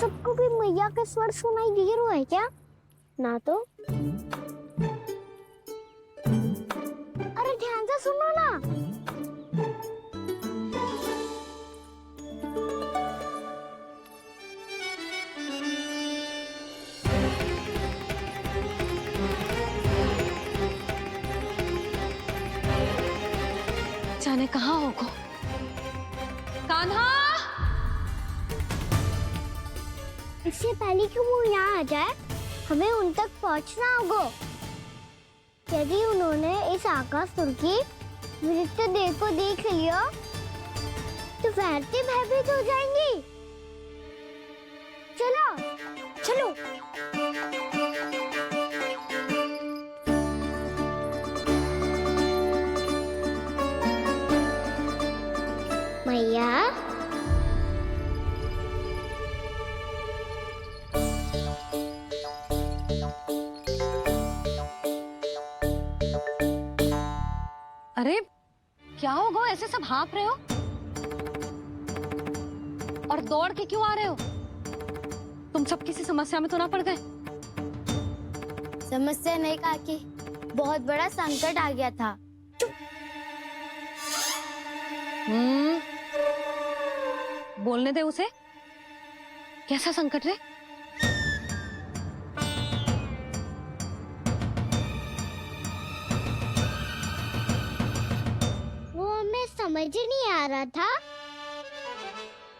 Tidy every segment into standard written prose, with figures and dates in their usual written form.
सबको भी मैया का स्वर सुनाई दे रहा है क्या? ना तो। अरे ध्यान से सुनो ना। जाने कहाँ होगा। कान्हा! इससे पहले कि वो यहाँ आ जाए, हमें उन तक पहुँचना होगा। यदि उन्होंने इस आकाशुर की नृत्य देह को देख लिया, तो वैसे भयभीत हो जाएंगी। चलो, चलो। मैया, अरे क्या होगा, ऐसे सब हाँफ रहे हो और दौड़ के क्यों आ रहे हो? तुम सब किसी समस्या में तो ना पड़ गए? समस्या नहीं काकी, बहुत बड़ा संकट आ गया था। बोलने दे उसे। कैसा संकट रे? वो हमें समझ ही नहीं आ रहा था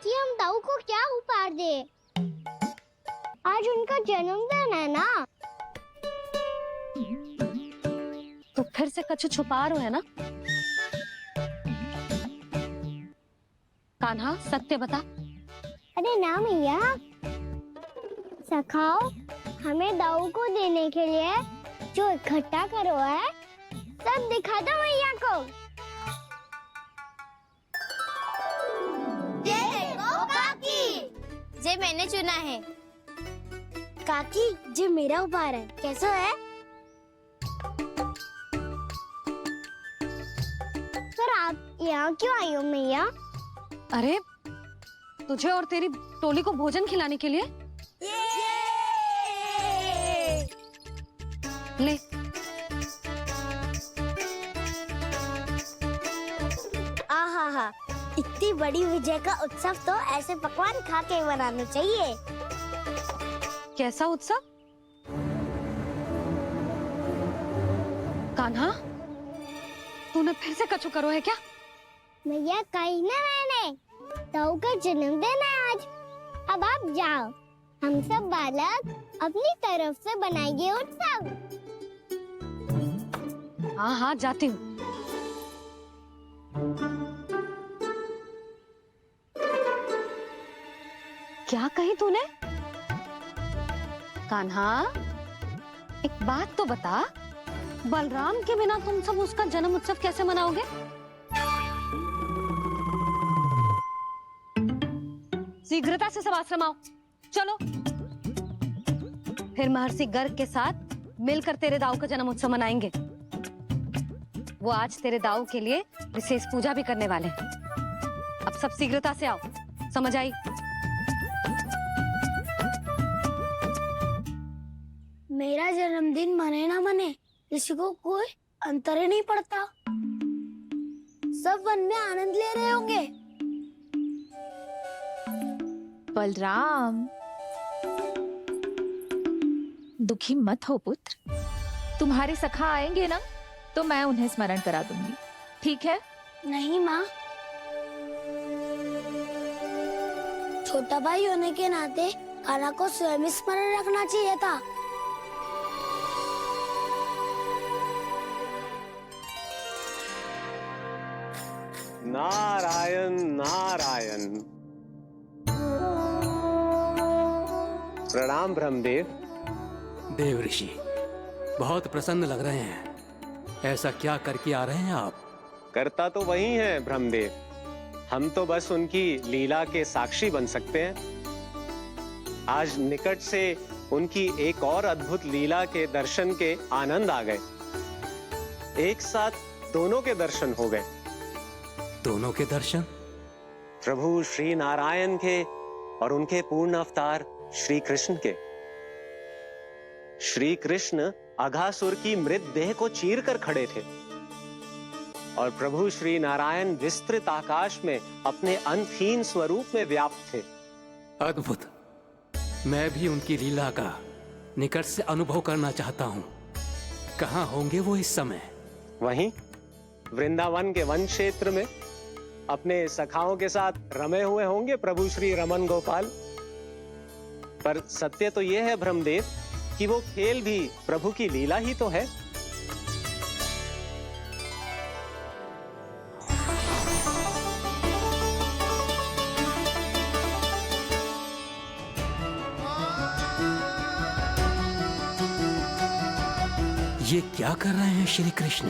कि हम दाऊ को क्या उपहार दे। आज उनका जन्मदिन है ना। तो फिर से कुछ छुपा रहे हो है ना? कान्हा सत्य बता। अरे ना मैया, सखाओ हमें दाऊ को देने के लिए जो इकट्ठा करो है, सब दिखा दो मैया को। ये देखो काकी, जे मैंने चुना है। काकी, जे मेरा उपहार है, कैसा है? पर आप यहाँ क्यों आई हो मैया? अरे तुझे और तेरी टोली को भोजन खिलाने के लिए। ले। आहा, इतनी बड़ी विजय का उत्सव तो ऐसे पकवान खा के मनाना चाहिए। कैसा उत्सव? कान्हा, तूने फिर से कछु करो है क्या? भैया कहीं ना मैंने, ताऊ का जन्मदिन है आज। अब आप जाओ, हम सब बालक अपनी तरफ से बनाएंगे उत्सव। हाँ हाँ जाती हूँ। क्या कही तूने? कान्हा, एक बात तो बता, बलराम के बिना तुम सब उसका जन्म उत्सव कैसे मनाओगे? शीघ्रता से सब आश्रम आओ, चलो। फिर महर्षि गर्ग के साथ मिलकर तेरे दाऊ का जन्म उत्सव मनाएंगे। वो आज तेरे दाऊ के लिए विशेष पूजा भी करने वाले हैं। अब सब शीघ्रता से आओ, समझ आई? मेरा जन्मदिन मने ना मने, किसी को कोई अंतर ही नहीं पड़ता। सब वन में आनंद ले रहे होंगे। बलराम, दुखी मत हो पुत्र। तुम्हारे सखा आएंगे ना, तो मैं उन्हें स्मरण करा दूंगी, ठीक है? नहीं माँ, छोटा भाई होने के नाते कान्हा को स्वयं स्मरण रखना चाहिए था। नारायण नारायण। प्रणाम ब्रह्मदेव। देव ऋषि, बहुत प्रसन्न लग रहे हैं। ऐसा क्या करके आ रहे हैं आप? करता तो वही है ब्रह्मदेव, हम तो बस उनकी लीला के साक्षी बन सकते हैं। आज निकट से उनकी एक और अद्भुत लीला के दर्शन के आनंद आ गए। एक साथ दोनों के दर्शन हो गए। दोनों के दर्शन? प्रभु श्री नारायण के और उनके पूर्ण अवतार श्री कृष्ण के। श्री कृष्ण अघासुर की मृत देह को चीर कर खड़े थे और प्रभु श्री नारायण विस्तृत आकाश में अपने अंतहीन स्वरूप में व्याप्त थे। अद्भुत। मैं भी उनकी लीला का निकट से अनुभव करना चाहता हूँ। कहाँ होंगे वो इस समय? वहीं वृंदावन के वन क्षेत्र में अपने सखाओं के साथ रमे हुए होंगे प्रभु श्री रमन गोपाल। पर सत्य तो यह है ब्रह्मदेव कि वो खेल भी प्रभु की लीला ही तो है। ये क्या कर रहे हैं श्री कृष्ण?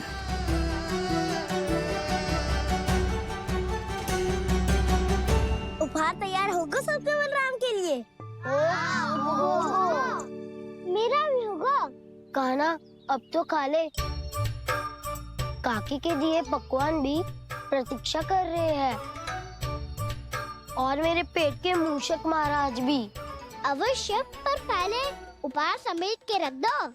उपहार तैयार होगा सबके बलराम के लिए। मेरा भी होगा। कहना अब तो खा ले। काकी के दिए पकवान भी प्रतीक्षा कर रहे हैं और मेरे पेट के मूषक महाराज भी। अवश्य, पर पहले उपहार समेट के रख दो।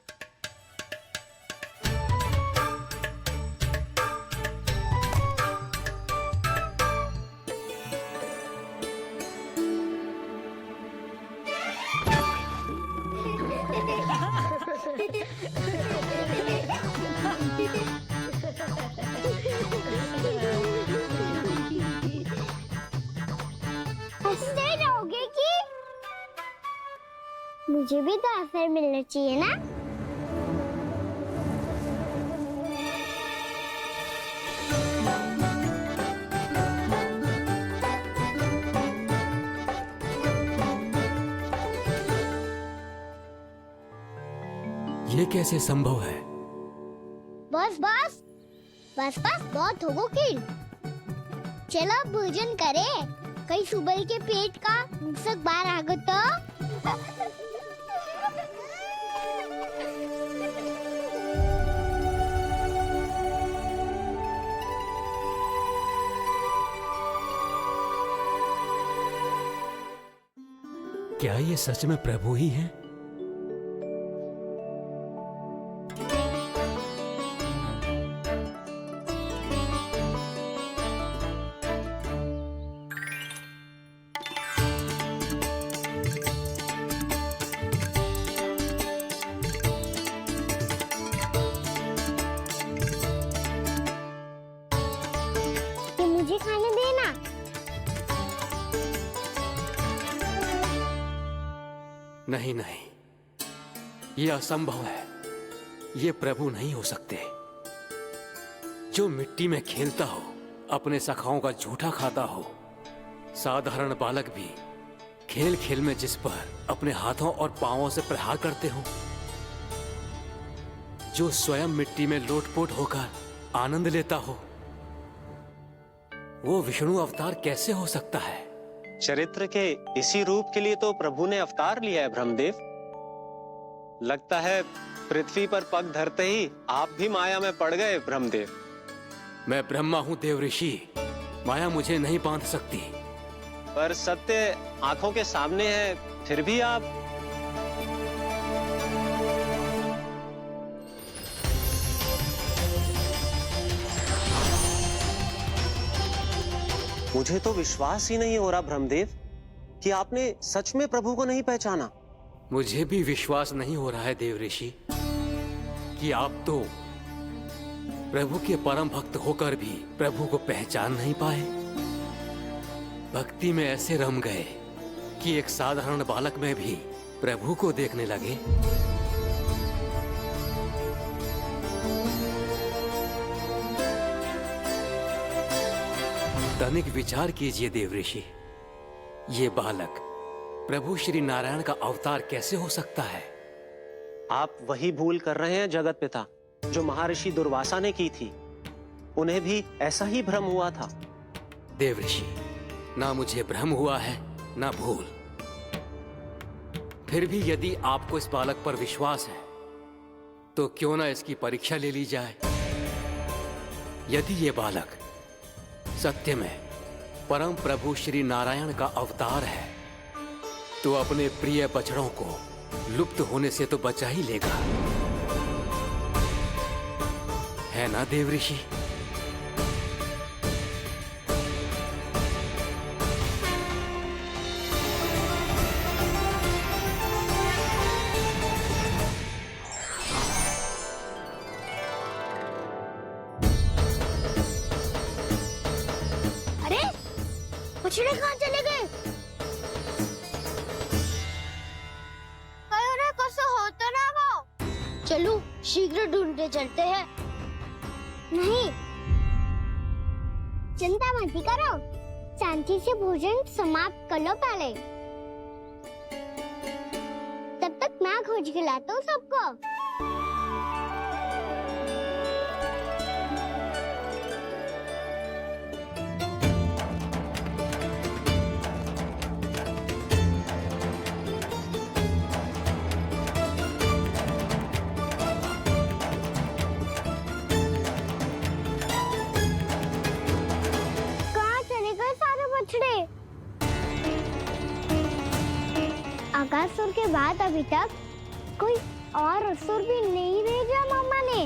हंसते रहोगे कि मुझे भी तो अवसर मिलना चाहिए ना। ये कैसे संभव है? बस बस बस बस बहुत हो की। चलो भोजन करें। कहीं सुबह के पेट का मूषक बाहर आ गया तो। क्या ये सच में प्रभु ही हैं? मुझे खाने देना। नहीं नहीं, ये असंभव है। ये प्रभु नहीं हो सकते। जो मिट्टी में खेलता हो, अपने सखाओं का झूठा खाता हो, साधारण बालक भी खेल खेल में जिस पर अपने हाथों और पांवों से प्रहार करते हो, जो स्वयं मिट्टी में लोटपोट होकर आनंद लेता हो, वो विष्णु अवतार कैसे हो सकता है? चरित्र के इसी रूप के लिए तो प्रभु ने अवतार लिया है ब्रह्मदेव। लगता है पृथ्वी पर पग धरते ही आप भी माया में पड़ गए ब्रह्मदेव। मैं ब्रह्मा हूं देव ऋषि, माया मुझे नहीं बांध सकती। पर सत्य आंखों के सामने है, फिर भी आप। मुझे तो विश्वास ही नहीं हो रहा ब्रह्मदेव कि आपने सच में प्रभु को नहीं पहचाना। मुझे भी विश्वास नहीं हो रहा है देव ऋषि कि आप तो प्रभु के परम भक्त होकर भी प्रभु को पहचान नहीं पाए। भक्ति में ऐसे रम गए कि एक साधारण बालक में भी प्रभु को देखने लगे। तनिक विचार कीजिए देव ऋषि, ये बालक प्रभु श्री नारायण का अवतार कैसे हो सकता है? आप वही भूल कर रहे हैं जगत पिता जो महर्षि दुर्वासा ने की थी। उन्हें भी ऐसा ही भ्रम हुआ था। देव ऋषि, ना मुझे भ्रम हुआ है ना भूल। फिर भी यदि आपको इस बालक पर विश्वास है तो क्यों ना इसकी परीक्षा ले ली जाए। यदि ये बालक सत्य में परम प्रभु श्री नारायण का अवतार है तो अपने प्रिय बछड़ों को लुप्त होने से तो बचा ही लेगा, है ना देवऋषि? अरे बछड़े कहाँ चले गए? होता ना वो। चलो शीघ्र ढूंढते चलते हैं। नहीं, चिंता मत करो, शांति से भोजन समाप्त कर लो पहले। तब तक मैं खोज के लाता हूँ सबको। आकासुर के बाद अभी तक कोई और असुर भी नहीं भेजा मामा ने,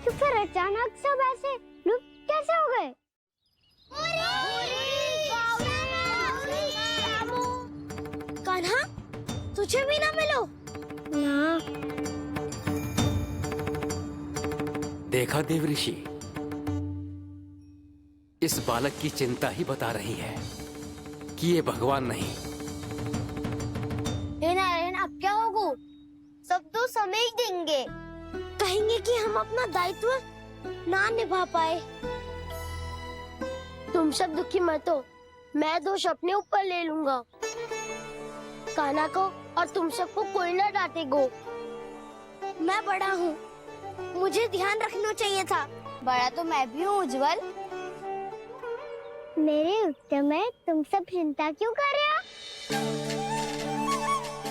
तो फिर अचानक सब ऐसे लुप्त कैसे हो गए? कान्हा, तुझे भी ना मिलो ना। देखा देवऋषि, इस बालक की चिंता ही बता रही है कि ये भगवान नहीं। नारायण, अब क्या होगा? सब तो समझ देंगे, कहेंगे कि हम अपना दायित्व ना निभा पाए। तुम सब दुखी मत हो, मैं दोष अपने ऊपर ले लूंगा। कान्हा को और तुम सबको कोई ना डांटेगो। मैं बड़ा हूँ, मुझे ध्यान रखना चाहिए था। बड़ा तो मैं भी हूँ उज्जवल। मेरे उत्तर में तुम सब चिंता क्यों कर रहे हो?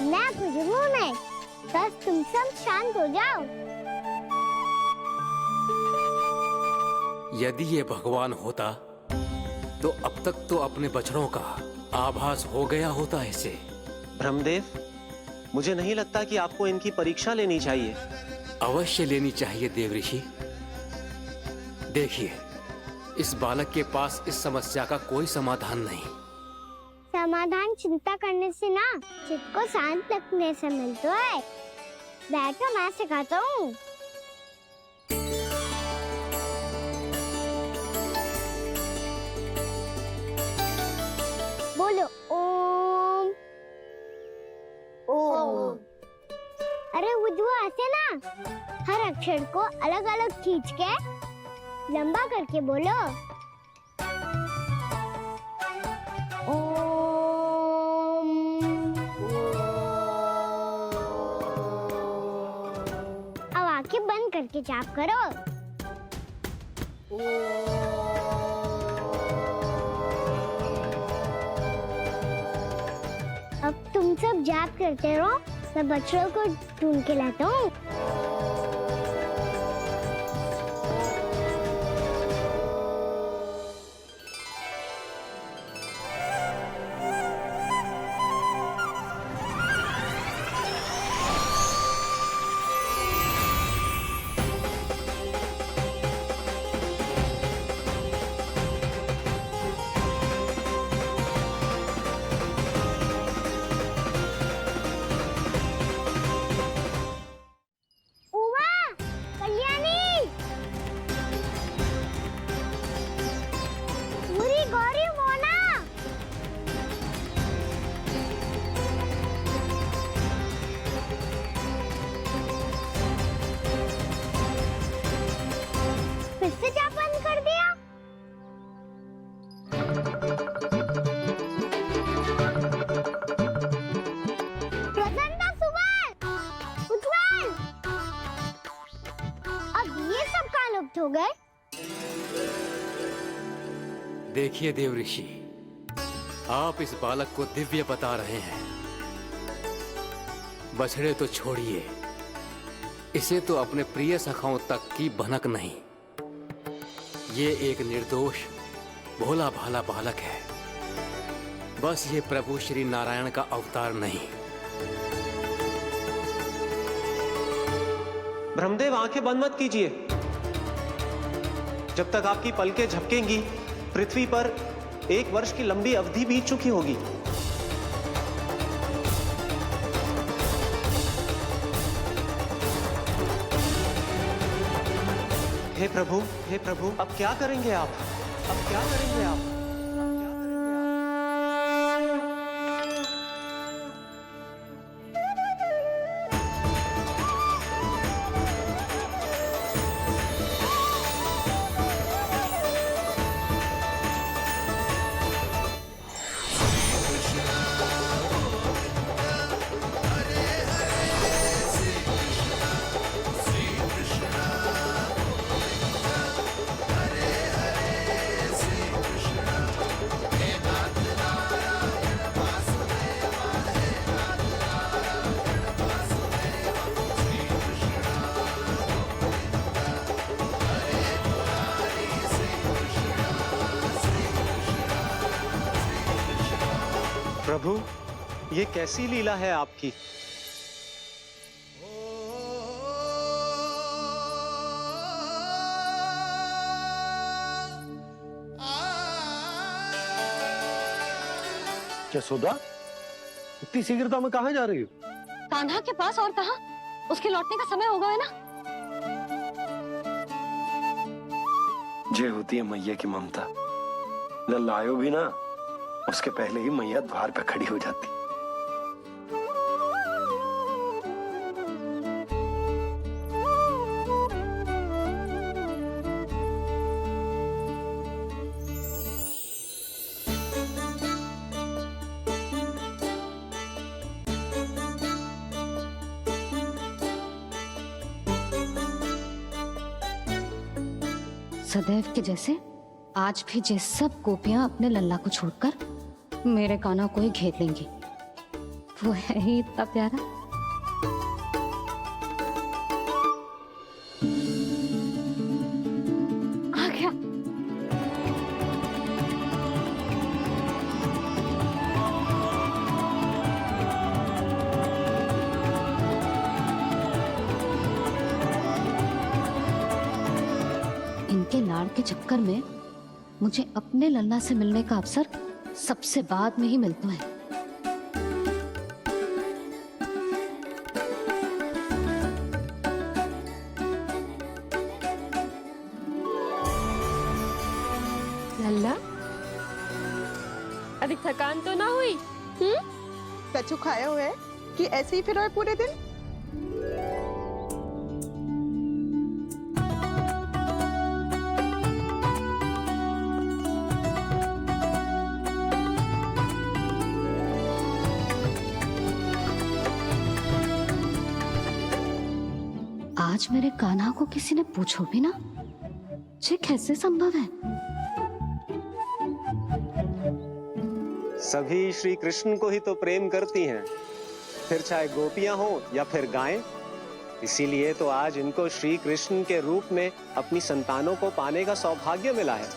मैं बुजुर्गों में, बस तुम सब शांत हो जाओ। यदि ये भगवान होता तो अब तक तो अपने बछड़ों का आभास हो गया होता इसे। ब्रह्मदेव, मुझे नहीं लगता कि आपको इनकी परीक्षा लेनी चाहिए। अवश्य लेनी चाहिए देवऋषि। देखिए, इस बालक के पास इस समस्या का कोई समाधान नहीं। समाधान चिंता करने से ना, चित्त को शांत रखने से मिलता है। बैठो, मैं सिखाता हूँ। बोलो ओम। ओम। अरे उज्जवल, ऐसे ना हर अक्षर को अलग अलग खींच के लंबा करके बोलो। आंखें बंद करके जाप करो। अब तुम सब जाप करते रहो, मैं बच्चों को ढूंढ के लाता हूँ। हो गए। देखिए देवऋषि, आप इस बालक को दिव्य बता रहे हैं। बछड़े तो छोड़िए, इसे तो अपने प्रिय सखाओं तक की भनक नहीं। ये एक निर्दोष भोला भाला बालक है। बस ये प्रभु श्री नारायण का अवतार नहीं। ब्रह्मदेव, आंखें बंद मत कीजिए। जब तक आपकी पलकें झपकेंगी, पृथ्वी पर 1 वर्ष की लंबी अवधि बीत चुकी होगी। हे प्रभु, अब क्या करेंगे आप? अब क्या करेंगे आप? प्रभु, ये कैसी लीला है आपकी? यशोदा, इतनी शीघ्रता में कहाँ जा रही हो? कान्हा के पास, और कहाँ? उसके लौटने का समय होगा है ना। ये होती है मैया की ममता। लल्लायो भी ना, उसके पहले ही मैया द्वार पे खड़ी हो जाती। सदैव के जैसे आज भी जे सब गोपियां अपने लल्ला को छोड़कर मेरे कान्हा को ही घेर लेंगी। वो है ही इतना प्यारा। आ गया। इनके लाड़ के चक्कर में मुझे अपने लल्ला से मिलने का अवसर सबसे बाद में ही मिलता है। लल्ला, अभी थकान तो ना हुई? कछु खाया हुआ है कि ऐसे ही फिर पूरे दिन? आज मेरे कान्हा को किसी ने पूछो भी ना, ये कैसे संभव है? सभी श्री कृष्ण को ही तो प्रेम करती हैं, फिर चाहे गोपियां हो या फिर गायें। इसीलिए तो आज इनको श्री कृष्ण के रूप में अपनी संतानों को पाने का सौभाग्य मिला है।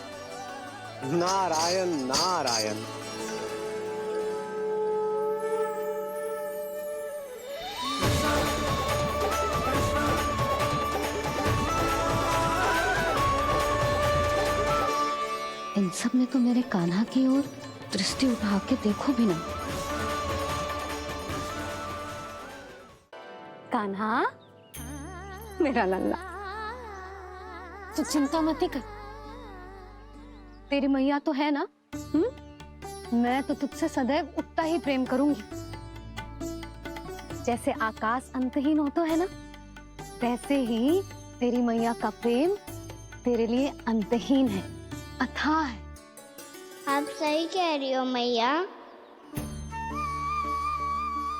नारायण नारायण। इन सब ने तो मेरे कान्हा की ओर दृष्टि उठा के देखो भी ना। कान्हा, मेरा लल्ला, तू चिंता मत कर। तेरी मैया तो है ना? मैं तो तुझसे सदैव उतना ही प्रेम करूंगी। जैसे आकाश अंतहीन होता है ना, वैसे ही तेरी मैया का प्रेम तेरे लिए अंतहीन है, अथाह है। आप सही कह रही हो मैया।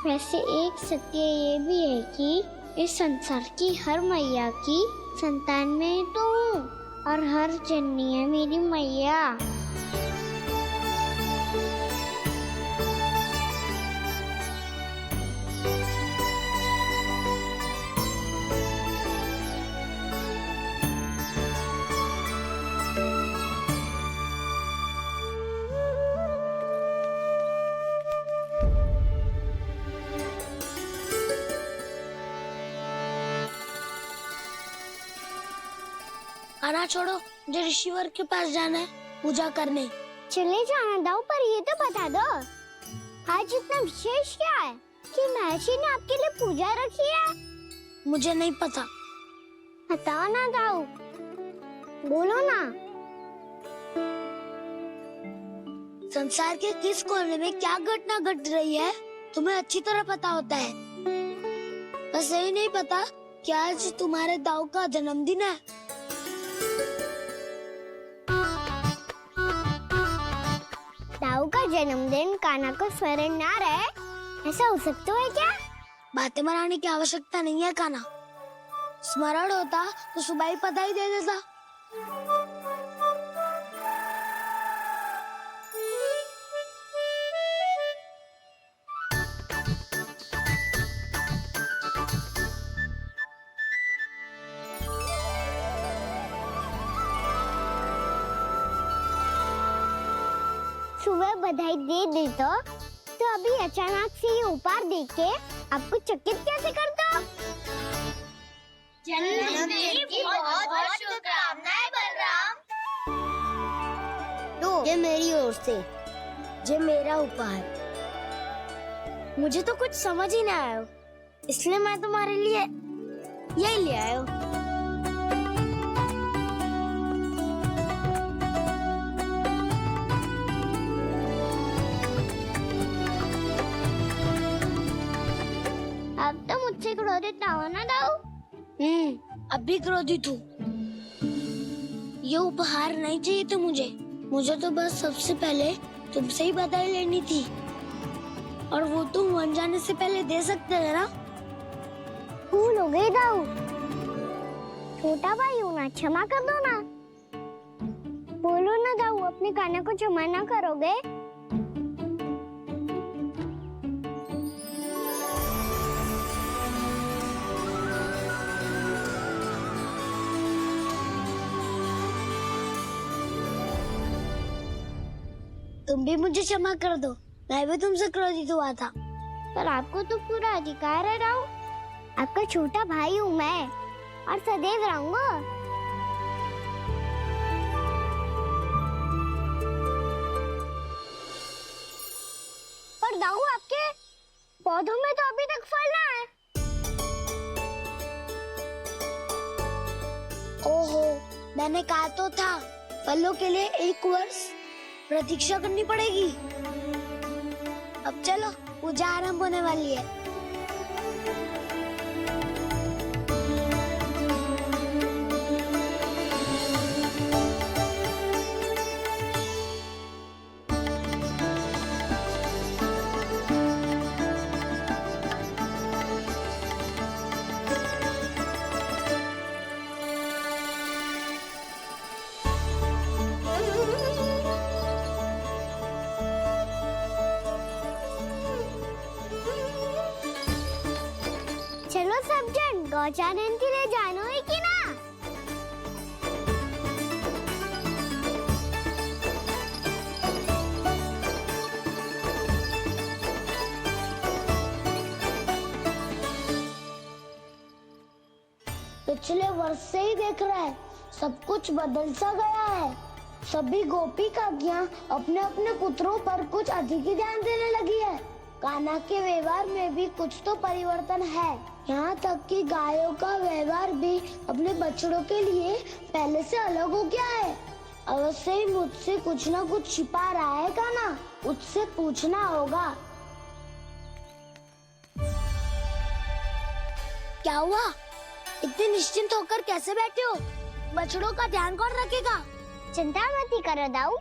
वैसे एक सत्य ये भी है कि इस संसार की हर मैया की संतान में तो हूँ, और हर जननी है मेरी मैया। खाना छोड़ो, मुझे ऋषिवर के पास जाना है पूजा करने। चले जाना दाऊ, पर ये तो बता दो आज इतना विशेष क्या है कि महर्षि ने आपके लिए पूजा रखी है? मुझे नहीं पता। बताओ ना दाऊ, बोलो ना। संसार के किस कोने में क्या घटना घट रही है तुम्हें अच्छी तरह पता होता है। बस यही नहीं पता कि आज तुम्हारे दाऊ का जन्मदिन है। दाऊ का जन्मदिन कान्हा को स्मरण ना रहे, ऐसा हो सकता है क्या? बातें बनाने की आवश्यकता नहीं है कान्हा। स्मरण होता तो सुबह ही पता ही दे देता। सुबह बधाई दे देता तो अभी अचानक से ये उपहार देख के आपको चकित कैसे कर दो? जन्मदिन की बहुत शुभकामनाएं बलराम। लो, ये मेरी ओर से, ये मेरा उपहार। मुझे तो कुछ समझ ही ना आया, इसलिए मैं तुम्हारे लिए यही ले आया हूँ। अब तो मुझसे क्रोधित ना हो ना दाऊ। अब भी क्रोधित हूँ। ये उपहार नहीं चाहिए था मुझे तो बस सबसे पहले तुमसे ही बधाई लेनी थी, और वो तुम बन जाने से पहले दे सकते थे ना। भूल हो गई दाऊ, छोटा भाई हूँ ना, क्षमा कर दो ना। बोलो ना दाऊ, अपने कान्हा को क्षमा ना करोगे? तुम भी मुझे क्षमा कर दो, मैं भी तुमसे क्रोधित हुआ था। पर आपको तो पूरा अधिकार है दाऊ, आपका छोटा भाई हूँ मैं और सदैव रहूंगा। पर दाऊ, आपके पौधों में तो अभी तक फल ना है। ओहो, मैंने कहा तो था फलों के लिए 1 वर्ष प्रतीक्षा करनी पड़ेगी। अब चलो, पूजा आरंभ होने वाली है। चलो सब जन गौचारण के लिए जानो है कि ना? पिछले वर्ष से ही देख रहा है, सब कुछ बदल सा गया है। सभी गोपी काकियां अपने अपने पुत्रों पर कुछ अधिक ही ध्यान देने लगी है। कान्हा के व्यवहार में भी कुछ तो परिवर्तन है। यहाँ तक कि गायों का व्यवहार भी अपने बछड़ों के लिए पहले से अलग हो गया है। अवश्य ही मुझसे कुछ ना कुछ छिपा रहा है कान्हा, उससे पूछना होगा। क्या हुआ? इतने निश्चिंत होकर कैसे बैठे हो? बछड़ों का ध्यान कौन रखेगा? चिंता मत करो दाऊ,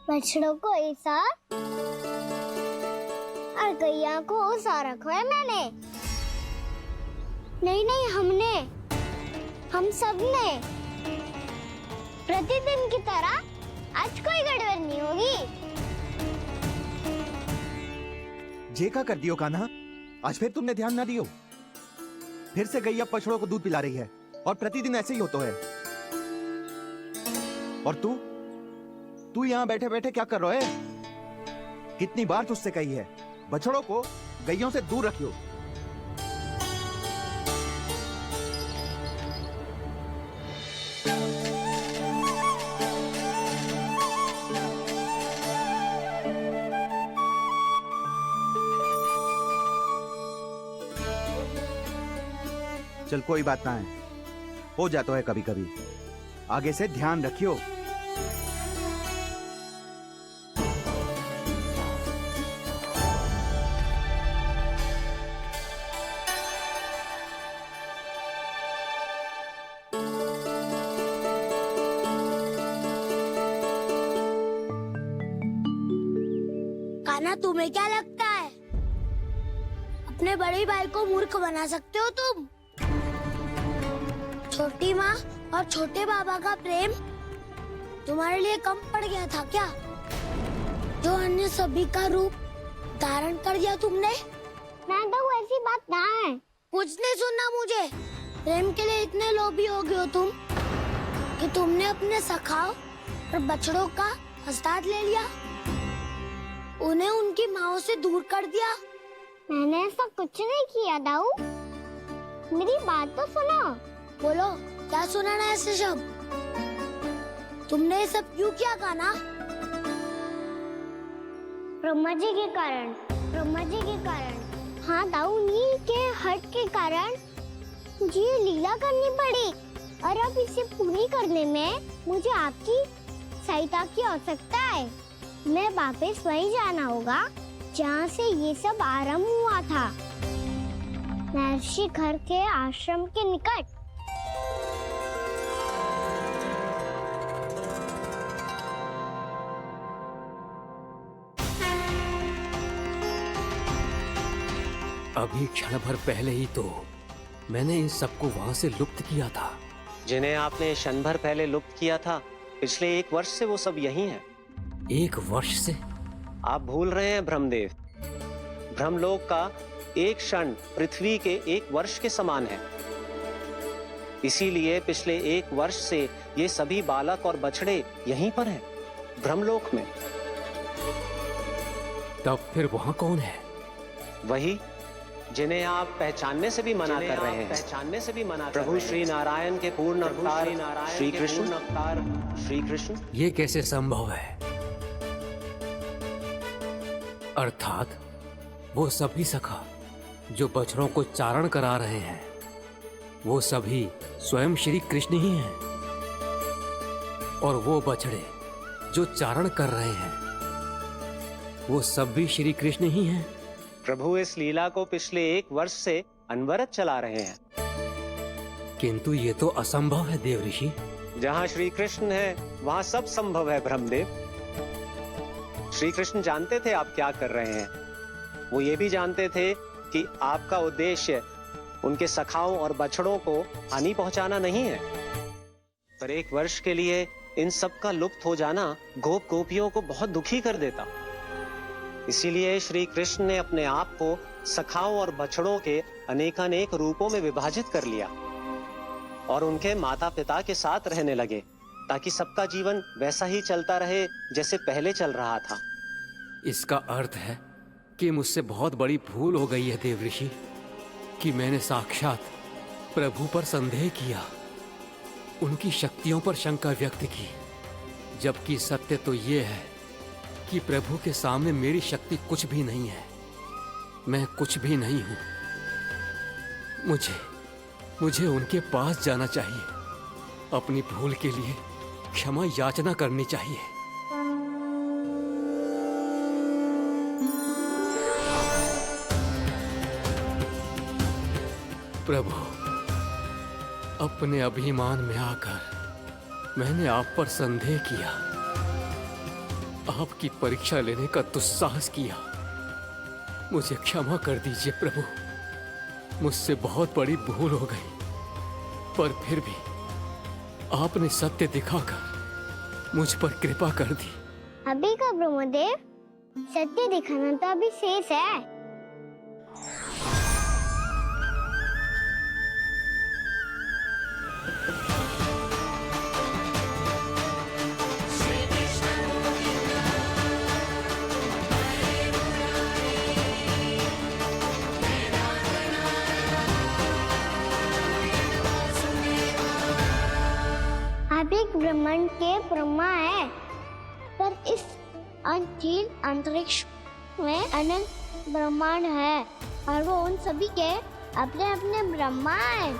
बछड़ों को ऐसा और गैया को उसा रखो है मैंने। नहीं, हम सब ने प्रतिदिन की तरह आज कोई गड़बड़ नहीं होगी। जे का कर दियो कान्हा, आज फिर तुमने ध्यान ना दियो। फिर से गैया बछड़ों को दूध पिला रही है और प्रतिदिन ऐसे ही होता है। और तू यहाँ बैठे बैठे क्या कर रहा है? कितनी बार तुझसे कही है बछड़ों को गैयों से दूर रखियो। चल कोई बात ना है, हो जाता है कभी कभी। आगे से ध्यान रखियो। कान्हा, तुम्हें क्या लगता है अपने बड़े भाई को मूर्ख बना सकते हो तुम? छोटी माँ और छोटे बाबा का प्रेम तुम्हारे लिए कम पड़ गया था क्या, जो अन्य सभी का रूप धारण कर दिया तुमने? नहीं तो ऐसी बात ना है। कुछ नहीं सुनना मुझे। प्रेम के लिए इतने लोभी हो गए हो तुम कि तुमने अपने सखाओं और बछड़ों का हस्ताक्षर ले लिया, उन्हें उनकी माँओं से दूर कर दिया। मैंने ऐसा कुछ नहीं किया दाऊ, मेरी बात तो सुनो। बोलो, क्या सुनाना है ऐसे शब्द? तुमने ये सब क्यों किया कान्हा? ब्रह्मा जी के कारण, ब्रह्मा जी के कारण। हाँ दाऊ, नील के हट के कारण मुझे ये लीला करनी पड़ी, और अब इसे पूरी करने में मुझे आपकी सहायता की आवश्यकता है। मैं वापस वहीं जाना होगा जहाँ से ये सब आरंभ हुआ था, महर्षि घर के आश्रम के निकट। अभी क्षण भर पहले ही तो मैंने इन सबको वहां से लुप्त किया था। जिन्हें आपने क्षण भर पहले लुप्त किया था, पिछले 1 वर्ष से वो सब यहीं हैं। 1 वर्ष से? आप भूल रहे हैं ब्रह्मदेव, ब्रह्मलोक का एक क्षण पृथ्वी के 1 वर्ष के समान है। इसीलिए पिछले 1 वर्ष से ये सभी बालक और बछड़े यहीं पर हैं, ब्रह्मलोक में। तब फिर वहां कौन है? वही जिन्हें आप पहचानने से भी मना कर रहे हैं, पहचानने से भी मना। प्रभु श्री नारायण के पूर्ण अवतार श्री कृष्ण। ये कैसे संभव है? अर्थात वो सभी सखा जो बछड़ों को चारण करा रहे हैं, वो सभी स्वयं श्री कृष्ण ही हैं, और वो बछड़े जो चारण कर रहे हैं, वो सब भी श्री कृष्ण ही हैं। प्रभु इस लीला को पिछले 1 वर्ष से अनवरत चला रहे हैं। किंतु ये तो असंभव है देव ऋषि। जहाँ श्री कृष्ण है वहाँ सब संभव है ब्रह्मदेव। श्री कृष्ण जानते थे आप क्या कर रहे हैं। वो ये भी जानते थे कि आपका उद्देश्य उनके सखाओं और बछड़ों को हानि पहुंचाना नहीं है, पर 1 वर्ष के लिए इन सब का लुप्त हो जाना गोप गोपियों को बहुत दुखी कर देता। इसीलिए श्री कृष्ण ने अपने आप को सखाओं और बछड़ों के अनेकानेक रूपों में विभाजित कर लिया और उनके माता पिता के साथ रहने लगे, ताकि सबका जीवन वैसा ही चलता रहे जैसे पहले चल रहा था। इसका अर्थ है कि मुझसे बहुत बड़ी भूल हो गई है देव ऋषि, कि मैंने साक्षात प्रभु पर संदेह किया, उनकी शक्तियों पर शंका व्यक्त की, जबकि सत्य तो ये है कि प्रभु के सामने मेरी शक्ति कुछ भी नहीं है। मैं कुछ भी नहीं हूं। मुझे उनके पास जाना चाहिए, अपनी भूल के लिए क्षमा याचना करनी चाहिए। प्रभु, अपने अभिमान में आकर मैंने आप पर संदेह किया, आपकी परीक्षा लेने का दुस्साहस किया। मुझे क्षमा कर दीजिए प्रभु, मुझसे बहुत बड़ी भूल हो गई, पर फिर भी आपने सत्य दिखाकर मुझ पर कृपा कर दी। अभी का ब्रह्मदेव, सत्य दिखाना तो अभी शेष है। ब्रह्मांड के ब्रह्मा है, पर इस अनंत अंतरिक्ष में अनंत ब्रह्मांड है, और वो उन सभी के अपने अपने ब्रह्मा है।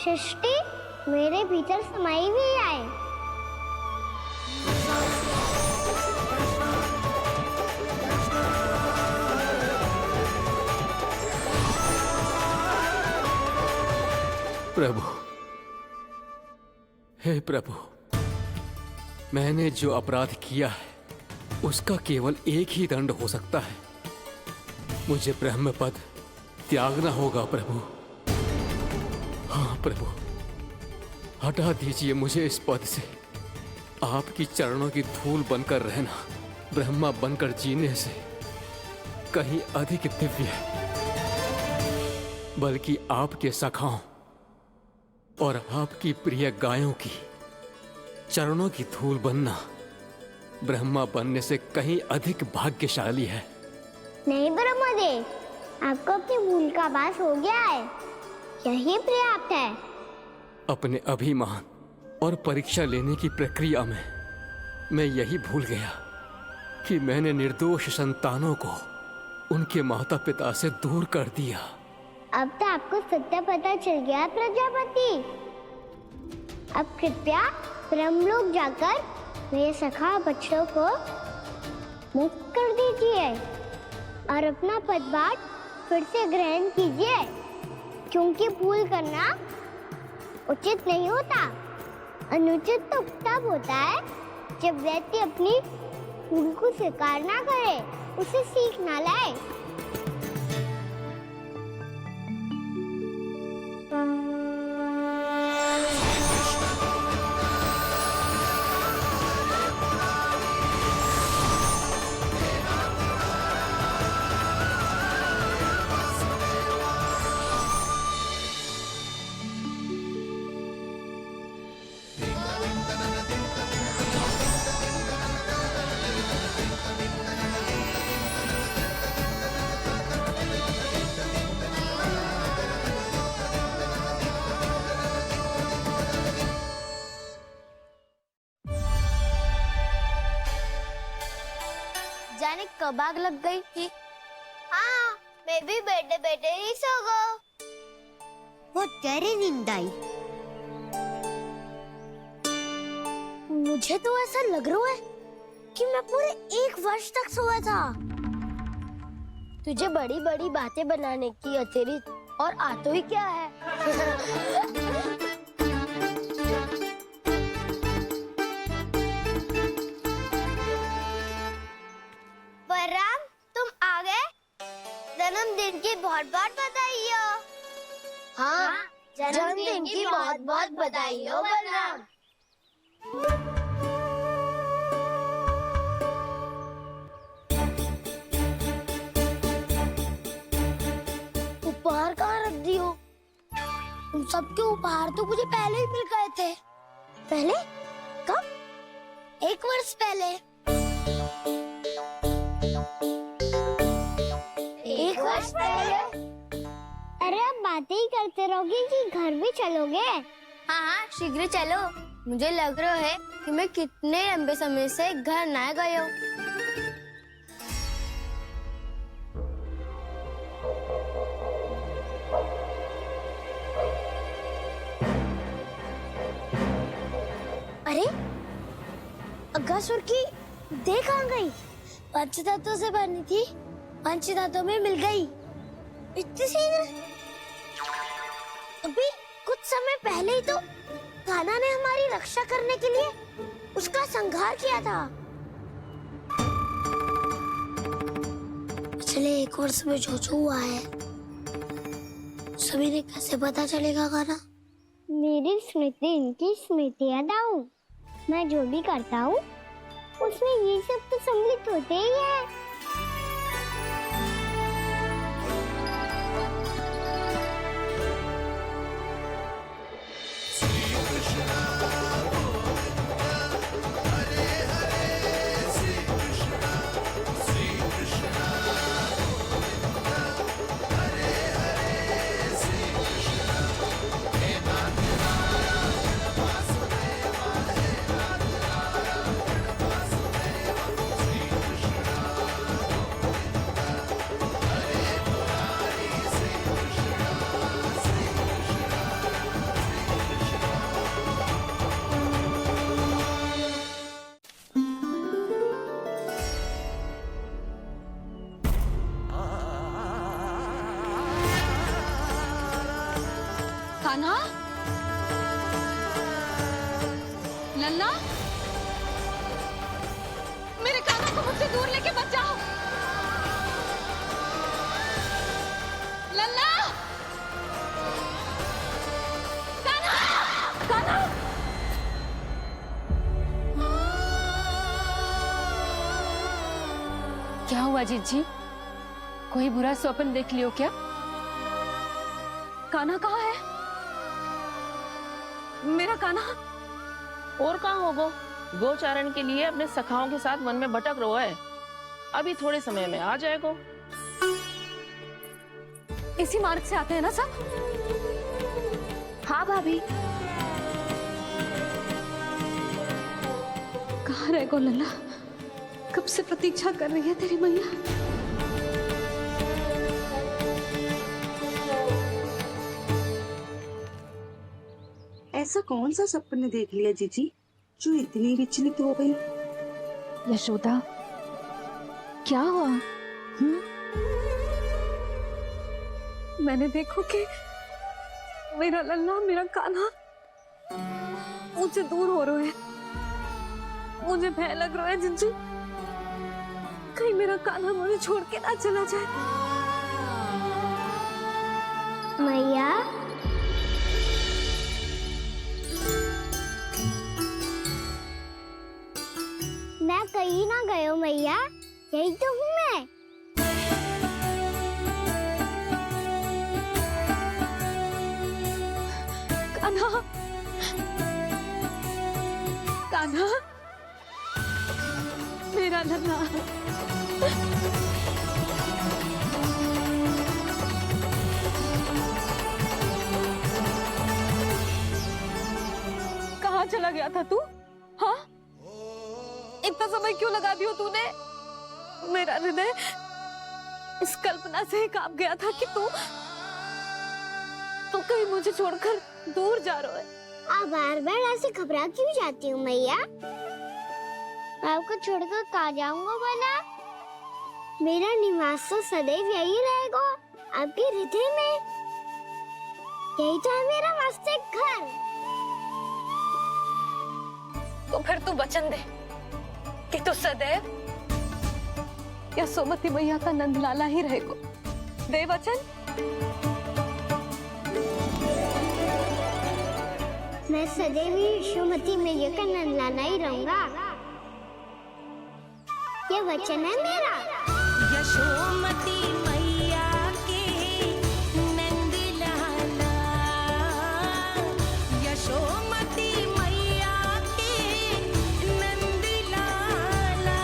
सृष्टि मेरे भीतर समाई हुई है। प्रभु, हे प्रभु, मैंने जो अपराध किया है उसका केवल एक ही दंड हो सकता है। मुझे ब्रह्म पद त्यागना होगा प्रभु। हाँ प्रभु, हटा दीजिए मुझे इस पद से। आपकी चरणों की धूल बनकर रहना ब्रह्मा बनकर जीने से कहीं अधिक दिव्य है। बल्कि आपके सखाओं और आपकी प्रिय गायों की चरणों की धूल बनना ब्रह्मा बनने से कहीं अधिक भाग्यशाली है। नहीं ब्रह्मदेव, आपको अपनी भूल का आभास हो गया है, यही पर्याप्त है। अपने अभिमान और परीक्षा लेने की प्रक्रिया में मैं यही भूल गया कि मैंने निर्दोष संतानों को उनके माता पिता से दूर कर दिया। अब तो आपको सत्य पता चल गया प्रजापति। अब कृपया ब्रह्मलोक जाकर मेरे सखा बच्चों को मुक्त कर दीजिए और अपना पदभार फिर से ग्रहण कीजिए, क्योंकि भूल करना उचित नहीं होता। अनुचित तो तब होता है जब व्यक्ति अपनी भूल को स्वीकार ना करे, उसे सीख ना लाए। जाने कब आग लग गई थी। हाँ, मैं भी बैठे बैठे ही सो गया। बहुत गहरी नींद आई। मुझे तो ऐसा लग रहा है कि मैं पूरे 1 वर्ष तक सोया था। तुझे बड़ी बड़ी बातें बनाने की अतिरिक्त और आता ही क्या है। बलराम, तुम आ गए? जन्मदिन की बहुत बहुत बधाई हो। हाँ, जन्मदिन की बहुत बहुत बधाई हो बलराम। उपहार कहाँ रख दी हो? उन सबके उपहार तो मुझे पहले ही मिल गए थे। पहले? कब? 1 वर्ष पहले। 1 वर्ष पहले? अरे अब बातें ही करते रहोगे कि घर भी चलोगे? हाँ हाँ, शीघ्र चलो। मुझे लग रहा है कि मैं कितने लंबे समय से घर ना गया हूँ। अरे, अगासुर की देह कहाँ गई? पंचतत्वों से बनी थी, पंचतत्वों में मिल गई। इतनी शीघ्र? अभी कुछ समय पहले ही तो कान्हा ने हमारी रक्षा करने के लिए उसका संहार किया था। पिछले 1 वर्ष में जो जो हुआ है सभी ने कैसे पता चलेगा कान्हा? मेरी स्मृति इनकी स्मृति यादाऊं। मैं जो भी करता हूँ उसमें ये सब तो सम्मिलित होते ही है। कान्हा, लल्ला, मेरे कान्हा को मुझसे दूर लेके मत जाओ। लल्ला, कान्हा, कान्हा। क्या हुआ जीजी? कोई बुरा स्वप्न देख लियो क्या? कान्हा कहाँ है? मेरा कान्हा? और कहाँ होगो? गोचारण के लिए अपने सखाओं के साथ वन में भटक रहो है। अभी थोड़े समय में आ जाएगो। इसी मार्ग से आते हैं ना सब? हाँ भाभी। कहाँ रह गो लल्ला? कब से प्रतीक्षा कर रही है तेरी मैया। ऐसा कौन सा सपने देख लिया जीजी जो इतनी विचलित हो गई? यशोदा, क्या हुआ? मैंने देखो कि मेरा लल्ला, मेरा कान्हा मुझसे दूर हो रहे हैं। मुझे भय लग रहा है जिंजी, कहीं मेरा कान्हा मुझे छोड़ के ना चला जाए। मैया, मैं कहीं ना गयो मैया, यही तो हूँ मैं। कान्हा, कान्हा, मेरा लल्ला। कहाँ चला गया था तू? हाँ, इतना समय क्यों लगा दियो तूने? मेरा हृदय इस कल्पना से ही कांप गया था कि तू कहीं मुझे छोड़कर दूर जा रहा है। आप बार बार ऐसे घबरा क्यों जाती हूँ मैया? आपको छोड़कर कहाँ जाऊंगा भला? मेरा निवास तो सदैव यही रहेगा, आपके हृदय में। यही तो है मेरा वास्तविक घर। तो फिर तू वचन दे कि तू सदैव यशोमती मैया का नंदलाला ही रहेगा। दे वचन। मैं सदैव यशोमती मैया का नंदलाला ही रहूंगा। ये वचन है मेरा। यशोमती मैया के नंदलाला, यशोमती मैया के नंदलाला,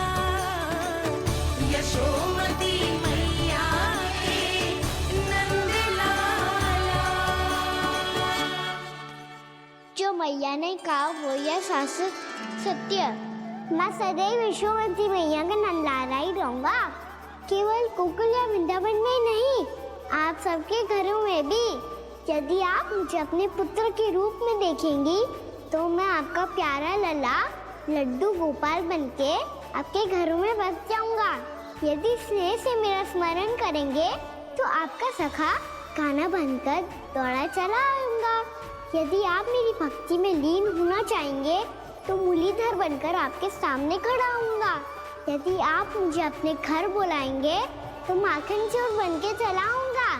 यशोमती मैया के नंदलाला। जो मैया ने कहा वो यह शाश्वत सत्य। मैं सदैव यशोमती मैया का नंदलाला ही रहूंगा। केवल गोकुल या वृंदावन में नहीं, आप सबके घरों में भी। यदि आप मुझे अपने पुत्र के रूप में देखेंगी तो मैं आपका प्यारा लल्ला लड्डू गोपाल बनके आपके घरों में बस जाऊंगा। यदि स्नेह से मेरा स्मरण करेंगे तो आपका सखा कान्हा बनकर दौड़ा चला आऊंगा। यदि आप मेरी भक्ति में लीन होना चाहेंगे तो मुरलीधर बनकर आपके सामने खड़ा होऊंगा। यदि आप मुझे अपने घर बुलाएंगे तो माखन चोर बनके चला आऊंगा।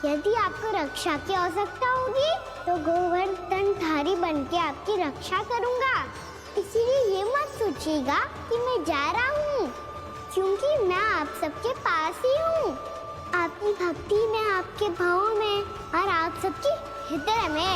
यदि आपको रक्षा की आवश्यकता होगी तो गोवर्धनधारी बनके आपकी रक्षा करूंगा। इसीलिए ये मत सोचिएगा कि मैं जा रहा हूँ, क्योंकि मैं आप सबके पास ही हूँ, आपकी भक्ति में, आपके भाव में और आप सबके हृदय में।